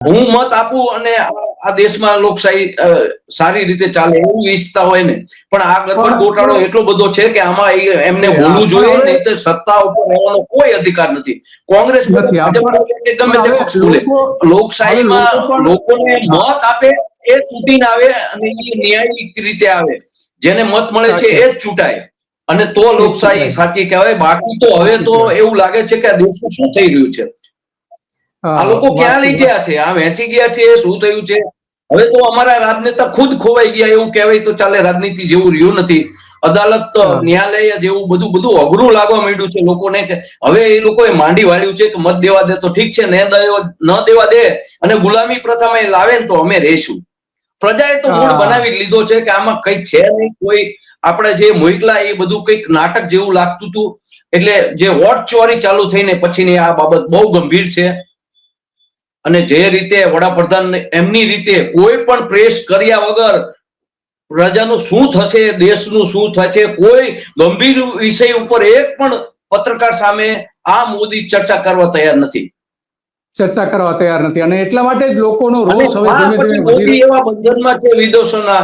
હું મત આપું અને આ દેશમાં લોકશાહી સારી રીતે ચાલે એવું ઈચ્છતા હોય ને, પણ આ ગરબડ ગોટાળો એટલો બધો છે કે આમાં એમને બોલવું જોઈએ, નહીં તો સત્તા ઉપર રહેવાનો કોઈ અધિકાર નથી. કોંગ્રેસ ગમે તે પક્ષ બોલે, લોકશાહીમાં લોકોને મત આપે એ ચૂંટીને આવે અને એ ન્યાયિક રીતે આવે. જેને મત મળે છે એ જ ચૂંટાય અને તો લોકશાહી સાચી કહેવાય. બાકી તો હવે તો એવું લાગે છે કે આ દેશમાં શું થઈ રહ્યું છે, આ લોકો ક્યાં લઈ ગયા છે, આ વેચી ગયા છે, શું થયું છે? હવે તો અમારા રાજનેતા ખુદ ખોવાઈ ગયા એવું કહેવાય તો ચાલે. રાજનીતિ જેવું રહ્યું નથી. અદાલત ન્યાયાલય જેવું બધું અઘરું લાગવા માંડ્યું છે લોકોને કે હવે એ લોકોએ માંડી વાળ્યું છે કે મત દેવા દે તો ઠીક છે, ન દેવા દે અને ગુલામી પ્રથામાં લાવે ને તો અમે રહીશું. પ્રજાએ તો મૂળ બનાવી લીધો છે કે આમાં કઈ છે નહીં. કોઈ આપણે જે મોકલા એ બધું કઈક નાટક જેવું લાગતું હતું. એટલે જે વોટ ચોરી ચાલુ થઈને પછીની આ બાબત બહુ ગંભીર છે. અને જે રીતે વડાપ્રધાન એમની રીતે કોઈ પણ પ્રેસ કર્યા વગર પ્રજાનું શું થશે, દેશનું શું થશે, કોઈ ગંભીર વિષય ઉપર એક પણ પત્રકાર સામે આ મોદી ચર્ચા કરવા તૈયાર નથી. અને એટલા માટે જ લોકોનો રોષ હવે ધીમે ધીમે મોદી એવા બંધનમાં છે વિદેશોના